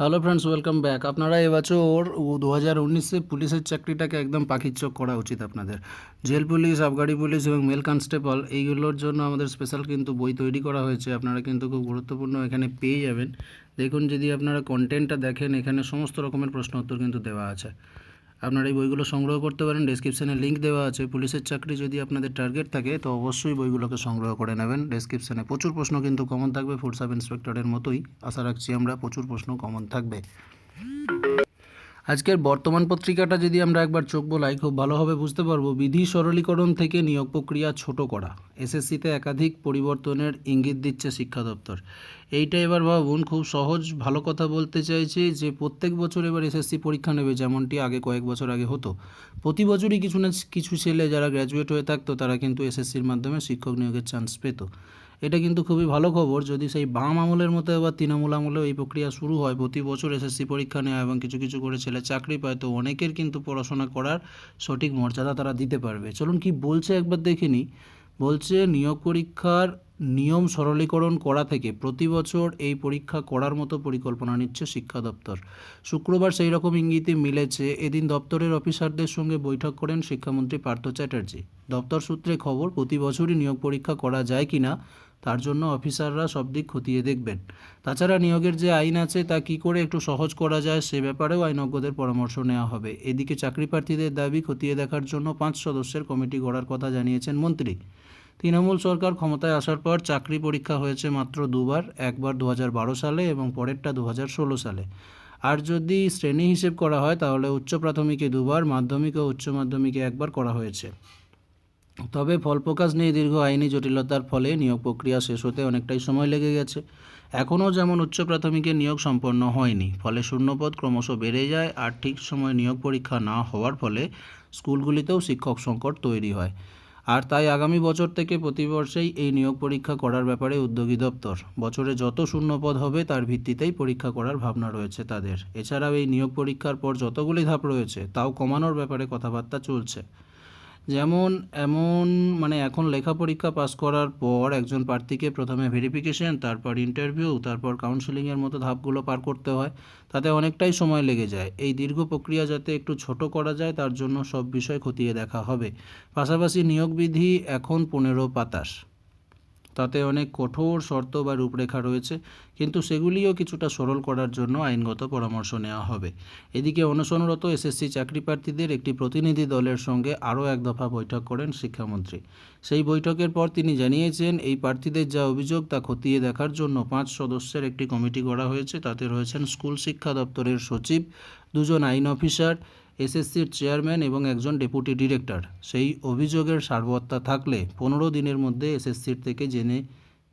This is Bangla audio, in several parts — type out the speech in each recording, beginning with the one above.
Hello friends, welcome back. আপনারা এবছর 2019-এ পুলিশের চাকরিটাকে একদম পাখির চোখ করা উচিত আপনাদের। জেল পুলিশ, আবগারি পুলিশ এবং মেল কনস্টেবল এইগুলোর জন্য আমাদের স্পেশাল কিন্তু বই তৈরি করা হয়েছে। আপনারা কিন্তু খুব গুরুত্বপূর্ণ এখানে পেয়ে যাবেন। দেখুন, যদি আপনারা কন্টেন্টটা দেখেন, এখানে সমস্ত রকমের প্রশ্ন উত্তর কিন্তু দেওয়া আছে। আপনারা এই বইগুলো সংগ্রহ করতে পারেন, ডেসক্রিপশানে লিঙ্ক দেওয়া আছে। পুলিশের চাকরি যদি আপনাদের টার্গেট থাকে তো অবশ্যই বইগুলোকে সংগ্রহ করে নেবেন। ডেসক্রিপশানে প্রচুর প্রশ্ন কিন্তু কমন থাকবে, ফুড সাব ইন্সপেক্টরের মতোই আশা রাখছি আমরা প্রচুর প্রশ্ন কমন থাকবে। আজকের বর্তমান পত্রিকাটা যদি আমরা একবার চোখ বোলাই খুব ভালোভাবে বুঝতে পারবো। বিধি সরলীকরণ থেকে নিয়োগ প্রক্রিয়া ছোট করা, এসএসসিতে একাধিক পরিবর্তনের ইঙ্গিত দিচ্ছে শিক্ষা দপ্তর। এইটা এবার ভাবুন, খুব সহজ ভালো কথা বলতে চাইছি যে প্রত্যেক বছর এবার এসএসসি পরীক্ষা নেবে, যেমনটি আগে কয়েক বছর আগে হতো। প্রতি বছরই কিছু না কিছু ছেলে যারা গ্র্যাজুয়েট হয়ে থাকতো তারা কিন্তু এসএসসির মাধ্যমে শিক্ষক নিয়োগের চান্স পেত। এটা কিন্তু খুবই ভালো খবর। যদি সেই বাম আমলের মতো এবার তৃণমূল আমলেও এই প্রক্রিয়া শুরু হয়, প্রতি বছর এসএসসি পরীক্ষা নেওয়া এবং কিছু কিছু করে ছেলে চাকরি পায়, তো অনেকের কিন্তু পড়াশোনা করার সঠিক মর্যাদা তারা দিতে পারবে। চলুন কি বলছে একবার দেখে নিই। বলছে নিয়োগ পরীক্ষার নিয়ম সরলীকরণ করা থেকে প্রতি বছর এই পরীক্ষা করার মতো পরিকল্পনা নিচ্ছে শিক্ষা দপ্তর। শুক্রবার সেই রকম ইঙ্গিতই মিলেছে। এদিন দপ্তরের অফিসারদের সঙ্গে বৈঠক করেন শিক্ষামন্ত্রী পার্থ চ্যাটার্জি। দপ্তর সূত্রে খবর, প্রতি বছরই নিয়োগ পরীক্ষা করা যায় কিনা তার জন্য অফিসাররা সব দিক খতিয়ে দেখবেন। তাছাড়া নিয়োগের যে আইন আছে তা কী করে একটু সহজ করা যায় সে ব্যাপারেও আইনজ্ঞদের পরামর্শ নেওয়া হবে। এদিকে চাকরি প্রার্থীদের দাবি খতিয়ে দেখার জন্য 5 সদস্যের কমিটি গড়ার কথা জানিয়েছেন মন্ত্রী। তৃণমূল সরকার ক্ষমতায় আসার পর চাকরি পরীক্ষা হয়েছে মাত্র দুবার, একবার 2012 সালে এবং পরেরটা 2016 সালে। আর যদি শ্রেণী হিসেব করা হয় তাহলে উচ্চ প্রাথমিকে দুবার, মাধ্যমিক ও উচ্চ মাধ্যমিকে একবার করা হয়েছে। তবে ফলপ্রকাশ নেই দীর্ঘ আইনি জটিলতার ফলে নিয়োগ প্রক্রিয়া শেষ হতে অনেকটাই সময় লেগে গেছে। এখনও যেমন উচ্চ প্রাথমিকের নিয়োগ সম্পন্ন হয়নি, ফলে শূন্যপদ ক্রমশ বেড়ে যায়। আর ঠিক সময় নিয়োগ পরীক্ষা না হওয়ার ফলে স্কুলগুলিতেও শিক্ষক সংকট তৈরি হয়। আর তাই আগামী বছর থেকে প্রতি বর্ষেই এই নিয়োগ পরীক্ষা করার ব্যাপারে উদ্যোগী দপ্তর। বছরে যত শূন্যপদ হবে তার ভিত্তিতেই পরীক্ষা করার ভাবনা রয়েছে তাদের। এছাড়াও এই নিয়োগ পরীক্ষার পর যতগুলি ধাপ রয়েছে তাও কমানোর ব্যাপারে কথাবার্তা চলছে। যেমন এমন এখন লেখা পরীক্ষা পাস করার পর একজন প্রার্থীকে প্রথমে ভেরিফিকেশন, তারপর ইন্টারভিউ, তারপর কাউন্সেলিংয়ের মতো ধাপগুলো পার করতে হয়। তাতে অনেকটাই সময় লেগে যায়। এই দীর্ঘ প্রক্রিয়া যাতে একটু ছোট করা যায় তার জন্য সব বিষয় খতিয়ে দেখা হবে। পাশাপাশি নিয়োগ বিধি এখন 15 পাতার, তাতে অনেক কঠোর শর্ত বা রূপরেখা রয়েছে, কিন্তু সেগুলিও কিছুটা সরল করার জন্য আইনগত পরামর্শ নেওয়া হবে। এদিকে অনশনরত এসএসসি চাকরি প্রার্থীদের একটি প্রতিনিধি দলের সঙ্গে আরও এক দফা বৈঠক করেন শিক্ষামন্ত্রী। সেই বৈঠকের পর তিনি জানিয়েছেন, এই প্রার্থীদের যা অভিযোগ তা খতিয়ে দেখার জন্য 5 সদস্যের একটি কমিটি গড়া হয়েছে। তাতে রয়েছেন স্কুল শিক্ষা দপ্তরের সচিব, 2 জন আইন অফিসার, এসএসসির চেয়ারম্যান এবং একজন ডেপুটি ডিরেক্টর। সেই অভিযোগের সারবত্তা থাকলে 15 দিনের মধ্যে এসএসসির থেকে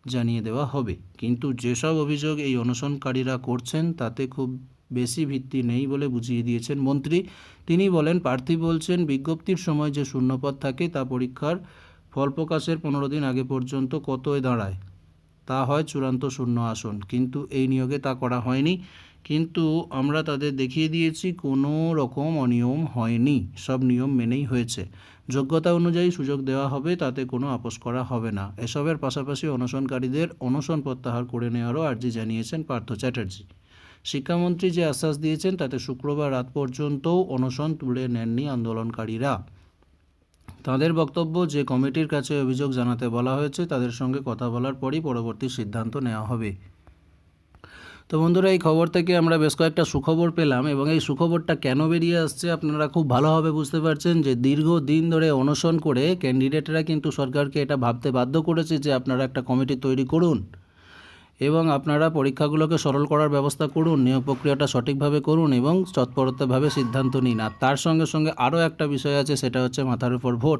জানিয়ে দেওয়া হবে। কিন্তু যেসব অভিযোগ এই অনশনকারীরা করছেন তাতে খুব বেশি ভিত্তি নেই বলে বুঝিয়ে দিয়েছেন মন্ত্রী। তিনি বলেন, প্রার্থী বলছেন বিজ্ঞপ্তির সময় যে শূন্যপদ থাকে তা পরীক্ষার ফল প্রকাশের 15 দিন আগে পর্যন্ত কতই দাঁড়ায়, তা হয় চূড়ান্ত শূন্য আসন। কিন্তু এই নিয়োগে তা করা হয়নি। কিন্তু আমরা তাদের দেখিয়ে দিয়েছি কোনো রকম অনিয়ম হয়নি, সব নিয়ম মেনেই হয়েছে। যোগ্যতা অনুযায়ী সুযোগ দেওয়া হবে, তাতে কোনো আপোস করা হবে না। এসবের পাশাপাশি অনশনকারীদের অনশন প্রত্যাহার করে নেওয়ারও আর্জি জানিয়েছেন পার্থ চ্যাটার্জি। শিক্ষামন্ত্রী যে আশ্বাস দিয়েছেন তাতে শুক্রবার রাত পর্যন্তও অনশন তুলে নেননি আন্দোলনকারীরা। তাদের বক্তব্য, যে কমিটির কাছে অভিযোগ জানাতে বলা হয়েছে তাদের সঙ্গে কথা বলার পরই পরবর্তী সিদ্ধান্ত নেওয়া হবে। তো বন্ধুরা, এই খবর থেকে আমরা বেশ কয়েকটা সুখবর পেলাম, এবং এই সুখবরটা কেন বেরিয়ে আসছে আপনারা খুব ভালোভাবে বুঝতে পারছেন যে দীর্ঘদিন ধরে অনশন করে ক্যান্ডিডেটরা কিন্তু সরকারকে এটা ভাবতে বাধ্য করেছে যে আপনারা একটা কমিটি তৈরি করুন এবং আপনারা পরীক্ষাগুলোকে সরল করার ব্যবস্থা করুন, নিয়োগ প্রক্রিয়াটা সঠিকভাবে করুন এবং তৎপরতাভাবে সিদ্ধান্ত নিন। আর তার সঙ্গে সঙ্গে আরও একটা বিষয় আছে, সেটা হচ্ছে মাথার উপর ভোট।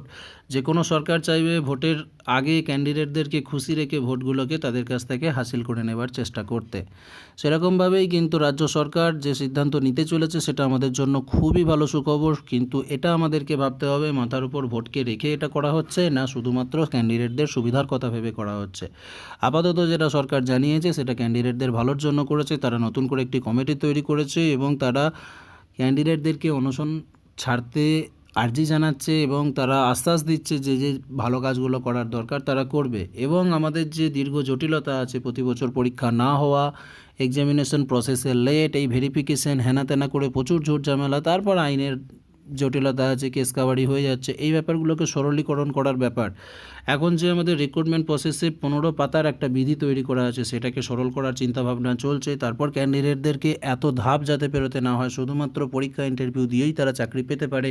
যে কোনো সরকার চাইবে ভোটের আগে ক্যান্ডিডেটদেরকে খুশি রেখে ভোটগুলোকে তাদের কাছ থেকে হাসিল করে নেবার চেষ্টা করতে। সেরকমভাবেই কিন্তু রাজ্য সরকার যে সিদ্ধান্ত নিতে চলেছে সেটা আমাদের জন্য খুবই ভালো সুখবর। কিন্তু এটা আমাদেরকে ভাবতে হবে, মাথার উপর ভোটকে রেখে এটা করা হচ্ছে না শুধুমাত্র ক্যান্ডিডেটদের সুবিধার কথা ভেবে করা হচ্ছে। আপাতত যেটা সরকার জানিয়েছে সেটা ক্যান্ডিডেটদের ভালোর জন্য করেছে। তারা নতুন করে একটি কমিটি তৈরি করেছে এবং তারা ক্যান্ডিডেটদেরকে অনশন ছাড়তে আর্জি জানাচ্ছে এবং তারা আশ্বাস দিচ্ছে যে যে ভালো কাজগুলো করার দরকার তারা করবে। এবং আমাদের যে দীর্ঘ জটিলতা আছে, প্রতি বছর পরীক্ষা না হওয়া এক্সামিনেশন প্রসেসে লেট, এই ভেরিফিকেশন হেনা তেনা করে প্রচুর ঝুট ঝামেলা, তারপর আইনের জটিলতা আছে, কেস কাবাডি হয়ে যাচ্ছে, এই ব্যাপারগুলোকে সরলীকরণ করার ব্যাপার। এখন যে আমাদের রিক্রুটমেন্ট প্রসেসে 15 পাতার একটা বিধি তৈরি করা আছে, সেটাকে সরল করার চিন্তাভাবনা চলছে। তারপর ক্যান্ডিডেটদেরকে এত ধাপ যাতে পেরোতে না হয়, শুধুমাত্র পরীক্ষা ইন্টারভিউ দিয়েই তারা চাকরি পেতে পারে,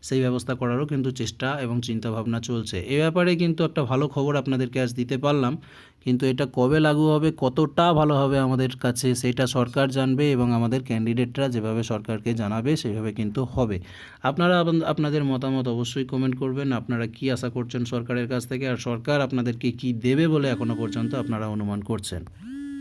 সেই ব্যবস্থা করারও কিন্তু চেষ্টা এবং চিন্তাভাবনা চলছে। এ ব্যাপারে কিন্তু একটা ভালো খবর আপনাদেরকে আজ দিতে পারলাম, কিন্তু এটা কবে লাগু হবে, কতটা ভালো হবে আমাদের কাছে, সেটা সরকার জানবে এবং আমাদের ক্যান্ডিডেটরা যেভাবে সরকারকে জানাবে সেভাবে কিন্তু হবে। আপনারা আপনাদের মতামত অবশ্যই কমেন্ট করবেন। আপনারা কি আশা করছেন সরকারের কাছ থেকে, আর সরকার আপনাদেরকে কি দেবে বলে এখনো পর্যন্ত আপনারা অনুমান করছেন।